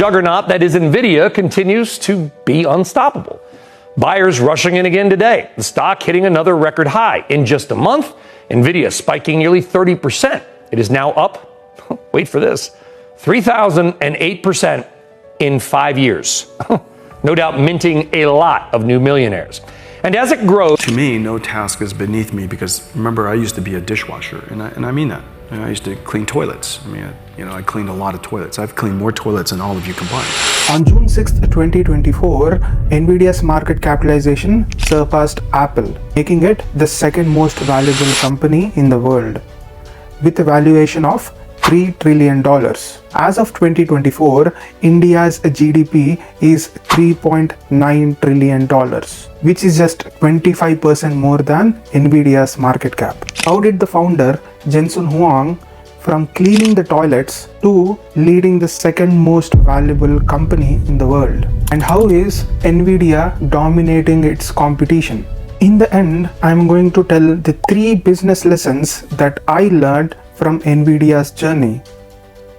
Juggernaut that is NVIDIA continues to be unstoppable. Buyers rushing in again today. The stock hitting another record high. In just a month, NVIDIA spiking nearly 30%. It is now up, wait for this, 3,008% in 5 years. No doubt minting a lot of new millionaires. And as it grows... To me, no task is beneath me because, remember, I used to be a dishwasher, and I mean that. I used to clean toilets. I cleaned a lot of toilets. I've cleaned more toilets than all of you combined. On June 6, 2024, NVIDIA's market capitalization surpassed Apple, making it the second most valuable company in the world, with a valuation of $3 trillion. As of 2024, India's GDP is $3.9 trillion, which is just 25% more than NVIDIA's market cap. How did the founder, Jensen Huang, from cleaning the toilets to leading the second most valuable company in the world? And how is NVIDIA dominating its competition? In the end, I'm going to tell the 3 business lessons that I learned from NVIDIA's journey.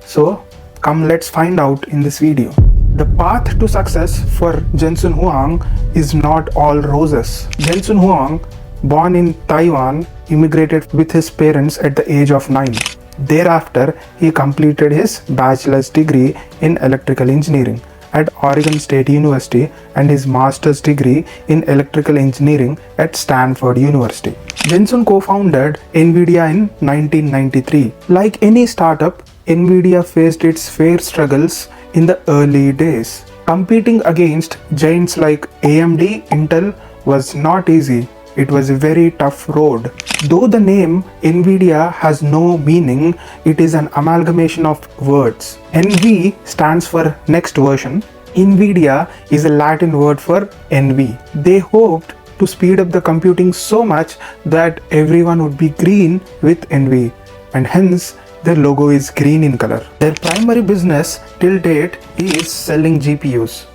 So come, let's find out in this video. The path to success for Jensen Huang is not all roses. Jensen Huang, born in Taiwan, immigrated with his parents at the age of 9. Thereafter, he completed his bachelor's degree in electrical engineering at Oregon State University and his master's degree in electrical engineering at Stanford University. Jensen co-founded NVIDIA in 1993. Like any startup, NVIDIA faced its fair struggles in the early days. Competing against giants like AMD, Intel was not easy. It was a very tough road. Though the name NVIDIA has no meaning, it is an amalgamation of words. NV stands for next version. NVIDIA is a Latin word for envy. They hoped to speed up the computing so much that everyone would be green with envy, and hence their logo is green in color. Their primary business till date is selling GPUs.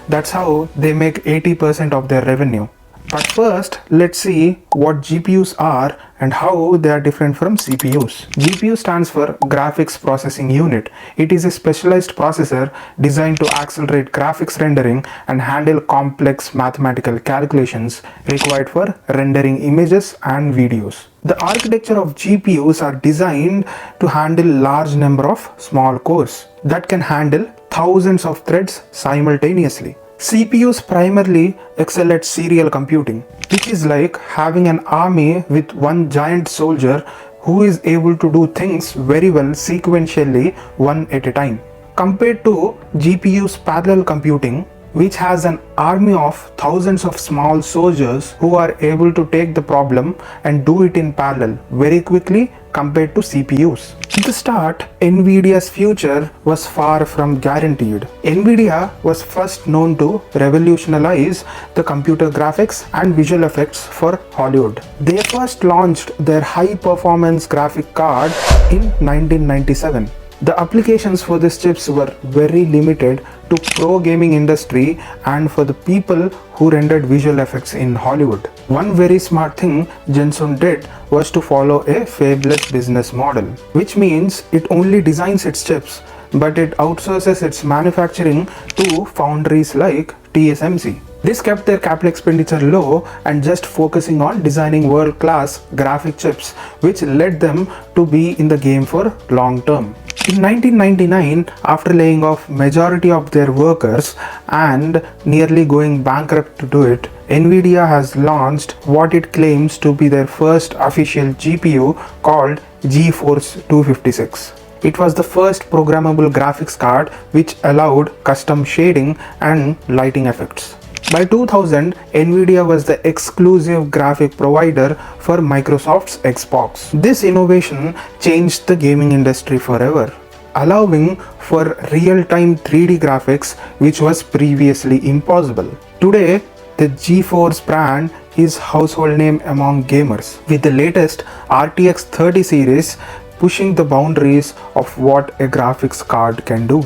That's how they make 80% of their revenue. But first, let's see what GPUs are and how they are different from CPUs. GPU stands for Graphics Processing Unit. It is a specialized processor designed to accelerate graphics rendering and handle complex mathematical calculations required for rendering images and videos. The architecture of GPUs are designed to handle large number of small cores that can handle thousands of threads simultaneously. CPUs primarily excel at serial computing, which is like having an army with one giant soldier who is able to do things very well sequentially, one at a time. Compared to GPU's parallel computing, which has an army of thousands of small soldiers who are able to take the problem and do it in parallel very quickly compared to CPUs. At the start, NVIDIA's future was far from guaranteed. NVIDIA was first known to revolutionize the computer graphics and visual effects for Hollywood. They first launched their high-performance graphic card in 1997. The applications for these chips were very limited to pro gaming industry and for the people who rendered visual effects in Hollywood. One very smart thing Jensen did was to follow a fabless business model, which means it only designs its chips, but it outsources its manufacturing to foundries like TSMC. This kept their capital expenditure low and just focusing on designing world-class graphic chips, which led them to be in the game for long term. In 1999, after laying off majority of their workers and nearly going bankrupt to do it, NVIDIA has launched what it claims to be their first official GPU called GeForce 256. It was the first programmable graphics card which allowed custom shading and lighting effects. By 2000, NVIDIA was the exclusive graphic provider for Microsoft's Xbox. This innovation changed the gaming industry forever, allowing for real-time 3D graphics which was previously impossible. Today, the GeForce brand is household name among gamers, with the latest RTX 30 series pushing the boundaries of what a graphics card can do.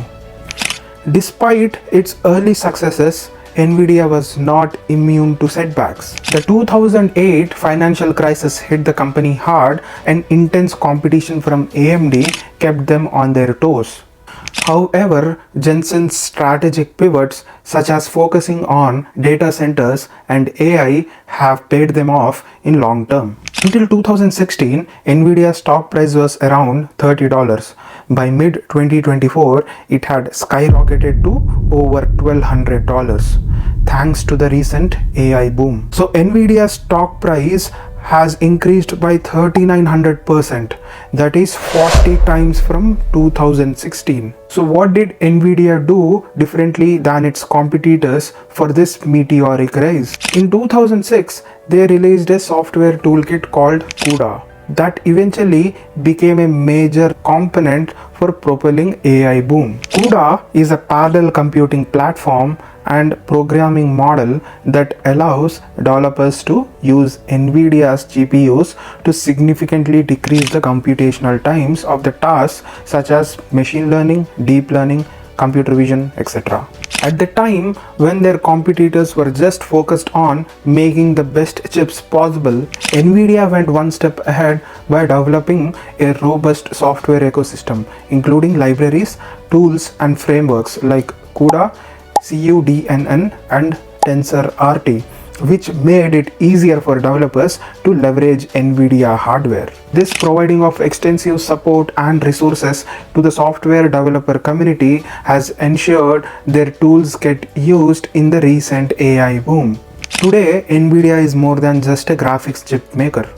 Despite its early successes, NVIDIA was not immune to setbacks. The 2008 financial crisis hit the company hard, and intense competition from AMD kept them on their toes. However, Jensen's strategic pivots, such as focusing on data centers and AI, have paid them off in long term. Until 2016, NVIDIA's stock price was around $30. By mid-2024, it had skyrocketed to over $1,200 thanks to the recent AI boom. So NVIDIA's stock price has increased by 3900%, that is 40 times from 2016. So what did NVIDIA do differently than its competitors for this meteoric rise? In 2006, they released a software toolkit called CUDA that eventually became a major component for propelling AI boom. CUDA is a parallel computing platform and programming model that allows developers to use NVIDIA's GPUs to significantly decrease the computational times of the tasks such as machine learning, deep learning, computer vision, etc. At the time when their competitors were just focused on making the best chips possible, NVIDIA went one step ahead by developing a robust software ecosystem, including libraries, tools, and frameworks like CUDA, CUDNN, and TensorRT, which made it easier for developers to leverage NVIDIA hardware. This providing of extensive support and resources to the software developer community has ensured their tools get used in the recent AI boom. Today, NVIDIA is more than just a graphics chip maker.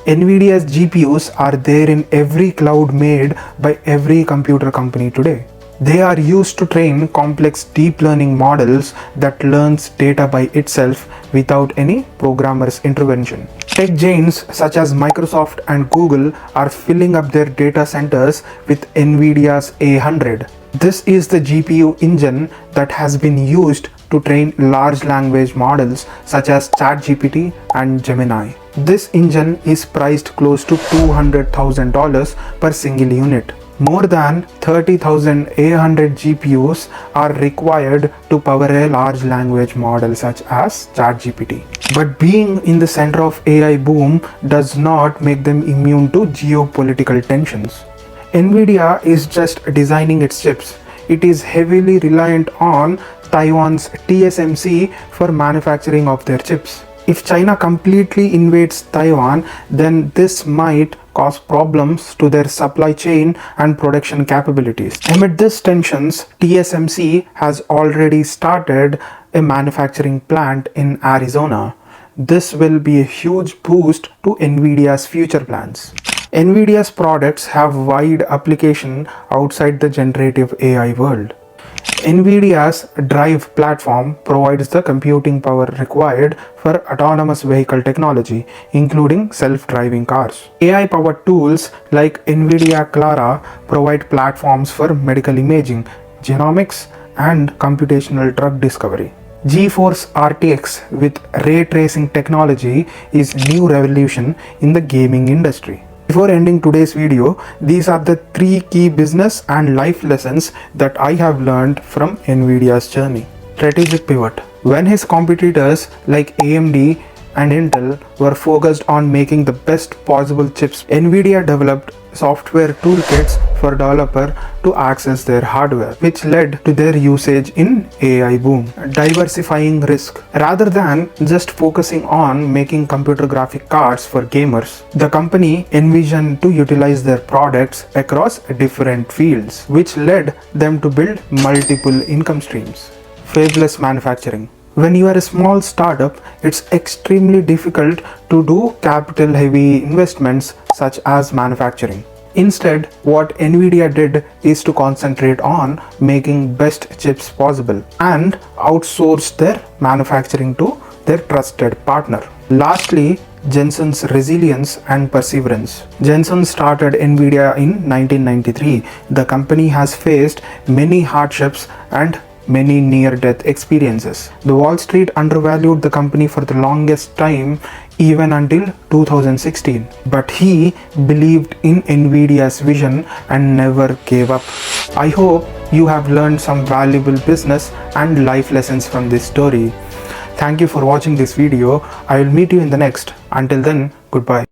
NVIDIA's GPUs are there in every cloud made by every computer company today. They are used to train complex deep learning models that learns data by itself without any programmer's intervention. Tech giants such as Microsoft and Google are filling up their data centers with NVIDIA's A100. This is the GPU engine that has been used to train large language models such as ChatGPT and Gemini. This engine is priced close to $200,000 per single unit. More than 30,000 A100 GPUs are required to power a large language model such as ChatGPT. But being in the center of AI boom does not make them immune to geopolitical tensions. NVIDIA is just designing its chips. It is heavily reliant on Taiwan's TSMC for manufacturing of their chips. If China completely invades Taiwan, then this might cause problems to their supply chain and production capabilities. Amid these tensions, TSMC has already started a manufacturing plant in Arizona. This will be a huge boost to NVIDIA's future plans. NVIDIA's products have wide application outside the generative AI world. NVIDIA's Drive platform provides the computing power required for autonomous vehicle technology, including self-driving cars. AI-powered tools like NVIDIA Clara provide platforms for medical imaging, genomics, and computational drug discovery. GeForce RTX with ray tracing technology is a new revolution in the gaming industry. Before ending today's video, these are the 3 key business and life lessons that I have learned from NVIDIA's journey. Strategic pivot. When his competitors like AMD and Intel were focused on making the best possible chips, NVIDIA developed software toolkits for developers to access their hardware, which led to their usage in AI boom. Diversifying risk. Rather than just focusing on making computer graphic cards for gamers, the company envisioned to utilize their products across different fields, which led them to build multiple income streams. Fabless manufacturing. When you are a small startup, it's extremely difficult to do capital heavy investments such as manufacturing. Instead, what NVIDIA did is to concentrate on making best chips possible and outsource their manufacturing to their trusted partner. Lastly, Jensen's resilience and perseverance. Jensen started NVIDIA in 1993. The company has faced many hardships and many near-death experiences. The Wall Street undervalued the company for the longest time, even until 2016. But he believed in NVIDIA's vision and never gave up. I hope you have learned some valuable business and life lessons from this story. Thank you for watching this video. I will meet you in the next. Until then, goodbye.